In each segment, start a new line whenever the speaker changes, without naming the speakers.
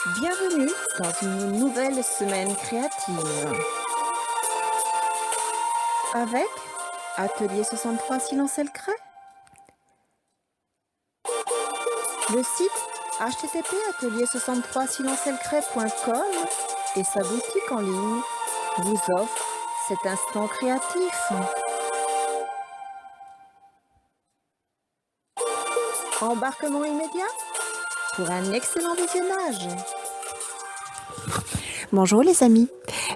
Bienvenue dans une nouvelle semaine créative avec Atelier 63 Silence et le Creux, le site http://atelier63silenceelcret.com et sa boutique en ligne vous offre cet instant créatif. Embarquement immédiat pour un excellent visionnage. Bonjour les amis,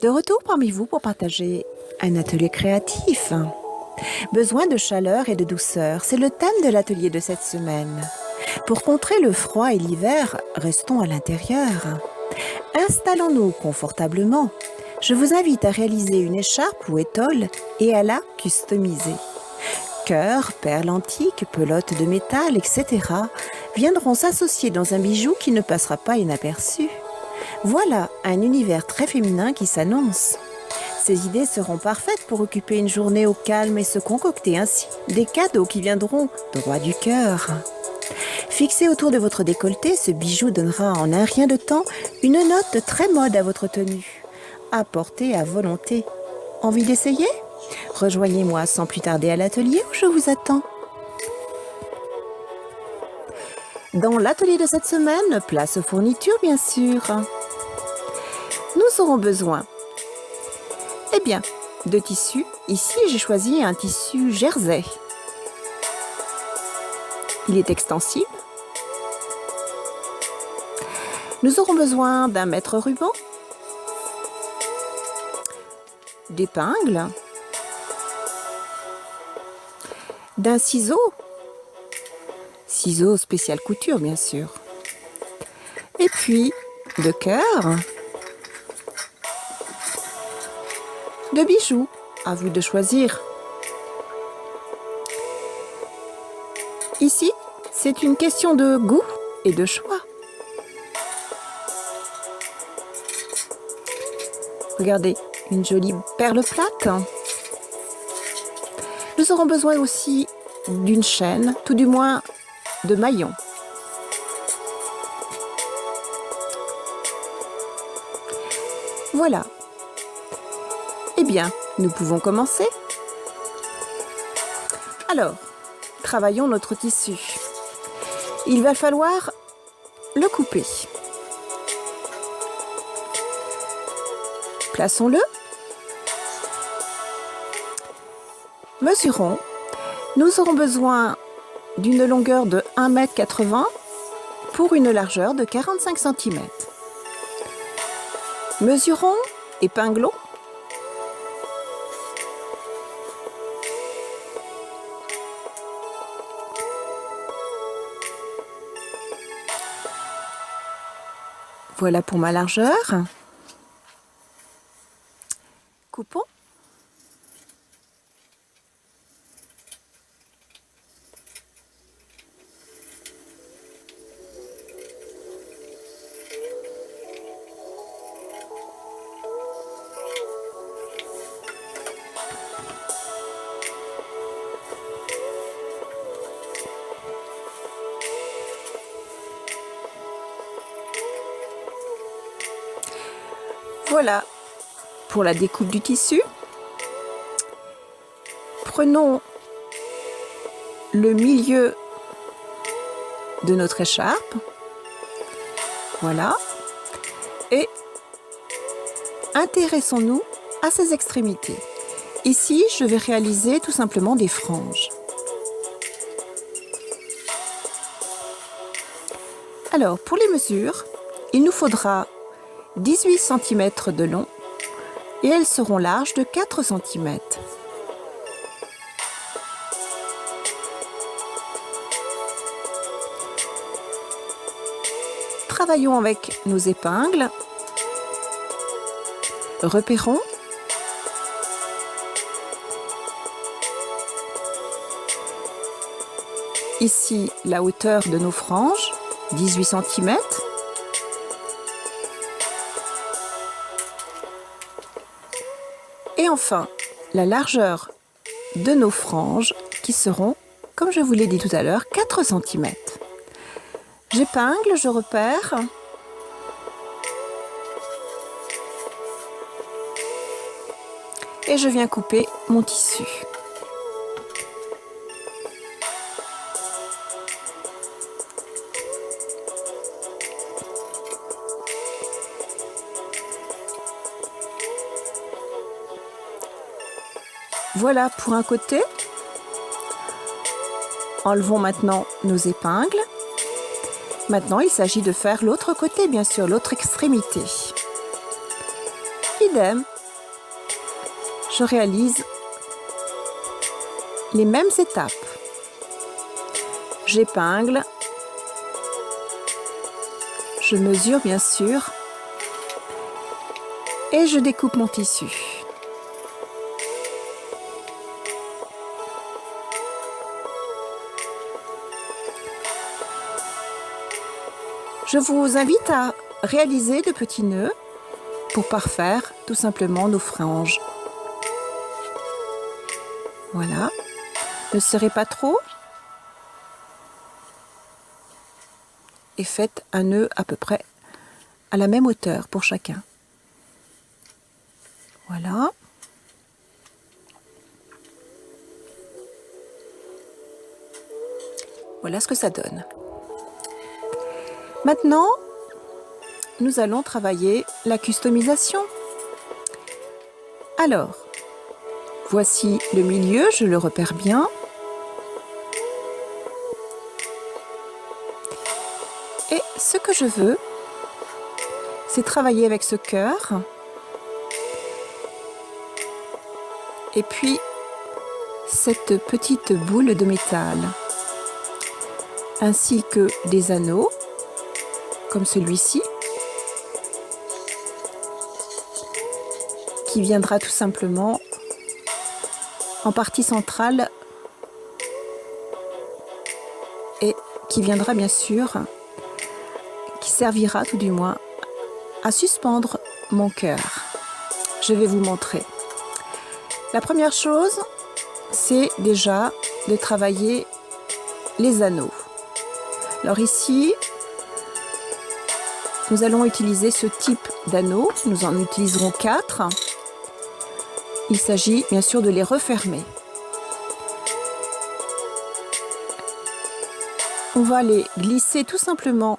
de retour parmi vous pour partager un atelier créatif. Besoin de chaleur et de douceur, c'est le thème de l'atelier de cette semaine. Pour contrer le froid et l'hiver, restons à l'intérieur. Installons-nous confortablement. Je vous invite à réaliser une écharpe ou étole et à la customiser. Cœurs, perles antiques, pelotes de métal, etc. viendront s'associer dans un bijou qui ne passera pas inaperçu. Voilà un univers très féminin qui s'annonce. Ces idées seront parfaites pour occuper une journée au calme et se concocter ainsi des cadeaux qui viendront droit du cœur. Fixé autour de votre décolleté, ce bijou donnera en un rien de temps une note très mode à votre tenue, à porter à volonté. Envie d'essayer ? Rejoignez-moi sans plus tarder à l'atelier où je vous attends. Dans l'atelier de cette semaine, place aux fournitures bien sûr. Nous aurons besoin, de tissu. Ici, j'ai choisi un tissu jersey. Il est extensible. Nous aurons besoin d'un mètre ruban, d'épingles, d'un ciseau spécial couture bien sûr, et puis de cœurs, de bijoux, à vous de choisir. Ici, c'est une question de goût et de choix. Regardez, une jolie perle plate. Nous aurons besoin aussi d'une chaîne, tout du moins de maillons. Voilà. Nous pouvons commencer. Alors, travaillons notre tissu. Il va falloir le couper. Plaçons-le. Mesurons. Nous aurons besoin d'une longueur de 1,80 m pour une largeur de 45 cm. Mesurons, épinglons. Voilà pour ma largeur. Coupons. Voilà pour la découpe du tissu. Prenons le milieu de notre écharpe. Voilà. Et intéressons-nous à ses extrémités. Ici, je vais réaliser tout simplement des franges. Alors, pour les mesures, il nous faudra 18 cm de long et elles seront larges de 4 cm. Travaillons avec nos épingles. Repérons. Ici, la hauteur de nos franges, 18 cm. Et enfin, la largeur de nos franges qui seront, comme je vous l'ai dit tout à l'heure, 4 cm. J'épingle, je repère. et je viens couper mon tissu. Voilà pour un côté. Enlevons maintenant nos épingles. Maintenant, il s'agit de faire l'autre côté, bien sûr, l'autre extrémité. Idem. Je réalise les mêmes étapes. J'épingle. Je mesure, bien sûr. Et je découpe mon tissu. Je vous invite à réaliser de petits nœuds pour parfaire tout simplement nos franges. Voilà. Ne serrez pas trop. Et faites un nœud à peu près à la même hauteur pour chacun. Voilà. Voilà ce que ça donne. Maintenant, nous allons travailler la customisation. Alors, voici le milieu, je le repère bien. Et ce que je veux, c'est travailler avec ce cœur. Et puis, cette petite boule de métal. Ainsi que des anneaux. Comme celui-ci, qui viendra tout simplement en partie centrale et qui viendra bien sûr, qui servira tout du moins à suspendre mon cœur. Je vais vous montrer. La première chose, c'est déjà de travailler les anneaux. Alors ici, nous allons utiliser ce type d'anneau. Nous en utiliserons 4. Il s'agit bien sûr de les refermer. On va les glisser tout simplement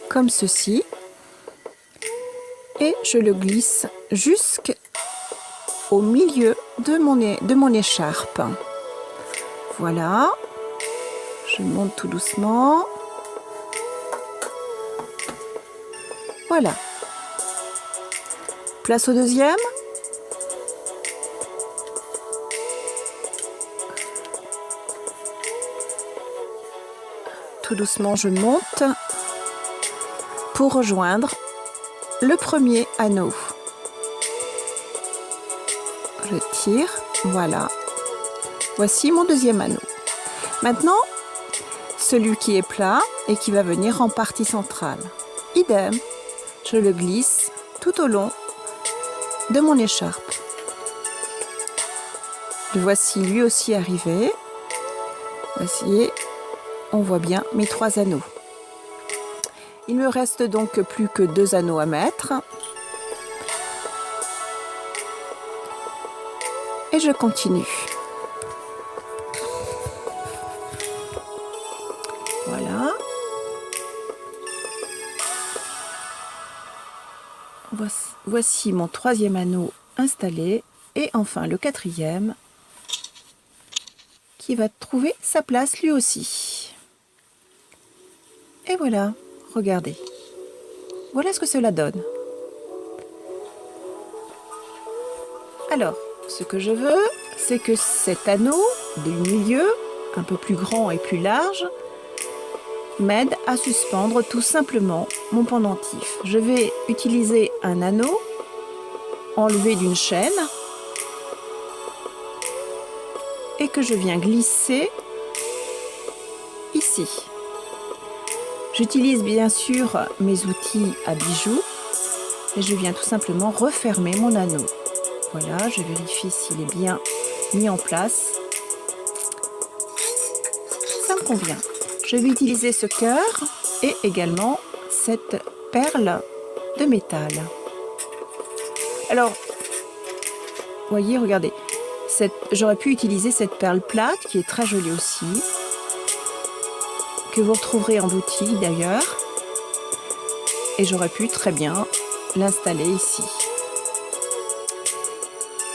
comme ceci. Et je le glisse jusqu'au milieu de mon écharpe. Voilà. Je monte tout doucement. Voilà. Place au deuxième. Tout doucement, je monte pour rejoindre le premier anneau. Je tire. Voilà. Voici mon deuxième anneau. Maintenant, celui qui est plat et qui va venir en partie centrale. Idem, je le glisse tout au long de mon écharpe. Le voici lui aussi arrivé. Voici, on voit bien mes 3 anneaux. Il me reste donc plus que 2 anneaux à mettre. Et je continue. Voilà. Voici mon 3e anneau installé. Et enfin le 4e qui va trouver sa place lui aussi. Et voilà, regardez. Voilà ce que cela donne. Alors, ce que je veux, c'est que cet anneau du milieu, un peu plus grand et plus large, m'aide à suspendre tout simplement mon pendentif. Je vais utiliser un anneau enlevé d'une chaîne et que je viens glisser ici. J'utilise bien sûr mes outils à bijoux et je viens tout simplement refermer mon anneau. Voilà, je vérifie s'il est bien mis en place. Ça me convient. Je vais utiliser ce cœur et également cette perle de métal. Alors, voyez, regardez, j'aurais pu utiliser cette perle plate qui est très jolie aussi, que vous retrouverez en boutique d'ailleurs, et j'aurais pu très bien l'installer ici.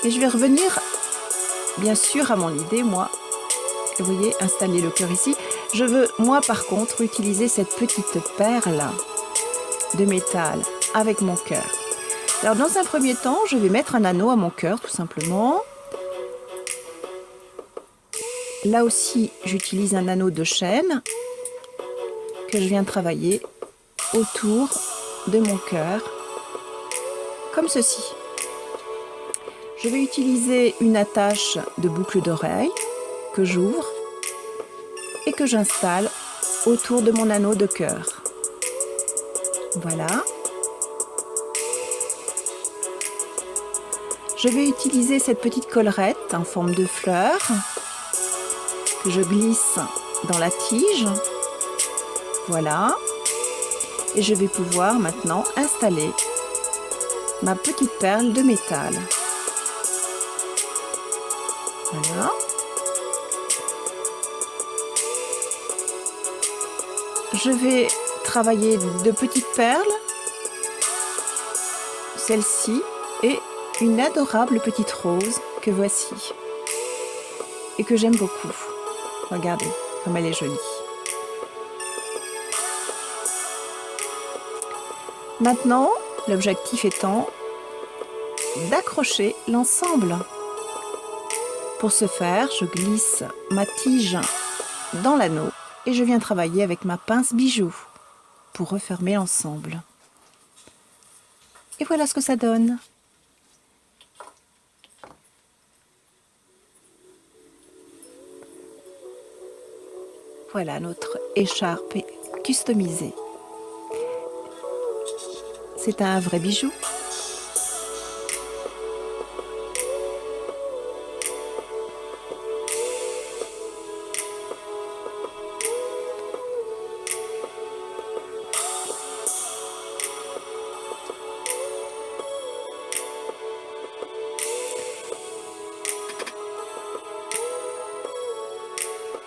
Et je vais revenir bien sûr à mon idée, moi. Vous voyez, installer le cœur ici. Je veux, moi par contre, utiliser cette petite perle de métal avec mon cœur. Alors dans un premier temps, je vais mettre un anneau à mon cœur tout simplement. Là aussi, j'utilise un anneau de chêne que je viens travailler autour de mon cœur, comme ceci. Je vais utiliser une attache de boucle d'oreille que j'ouvre et que j'installe autour de mon anneau de cœur. Voilà. Je vais utiliser cette petite collerette en forme de fleur que je glisse dans la tige. Voilà. Et je vais pouvoir maintenant installer ma petite perle de métal. Voilà. Je vais travailler de petites perles, celle-ci et une adorable petite rose que voici et que j'aime beaucoup. Regardez comme elle est jolie. Maintenant, l'objectif étant d'accrocher l'ensemble. Pour ce faire, je glisse ma tige dans l'anneau et je viens travailler avec ma pince bijou pour refermer l'ensemble. Et voilà ce que ça donne. Voilà notre écharpe customisée. C'est un vrai bijou.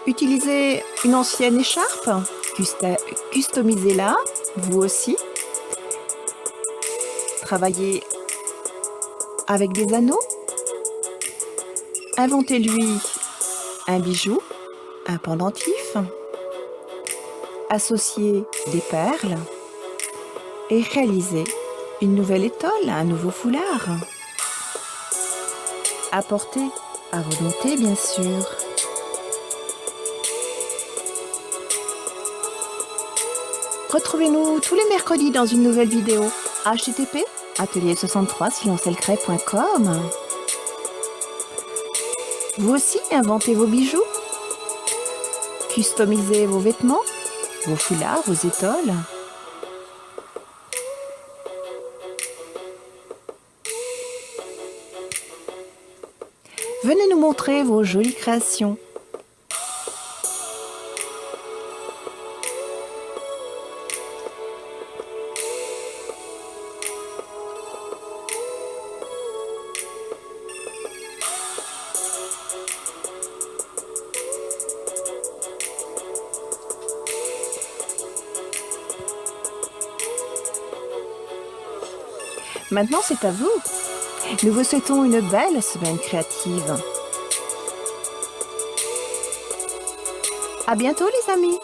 Utilisez une ancienne écharpe, customisez-la, vous aussi. Travaillez avec des anneaux. Inventez-lui un bijou, un pendentif. Associez des perles et réalisez une nouvelle étole, un nouveau foulard. Apportez à volonté, bien sûr. Retrouvez-nous tous les mercredis dans une nouvelle vidéo. http://atelier63silencelcret.com. Vous aussi, inventez vos bijoux. Customisez vos vêtements, vos foulards, vos étoles. Venez nous montrer vos jolies créations. Maintenant, c'est à vous. Nous vous souhaitons une belle semaine créative. À bientôt, les amis!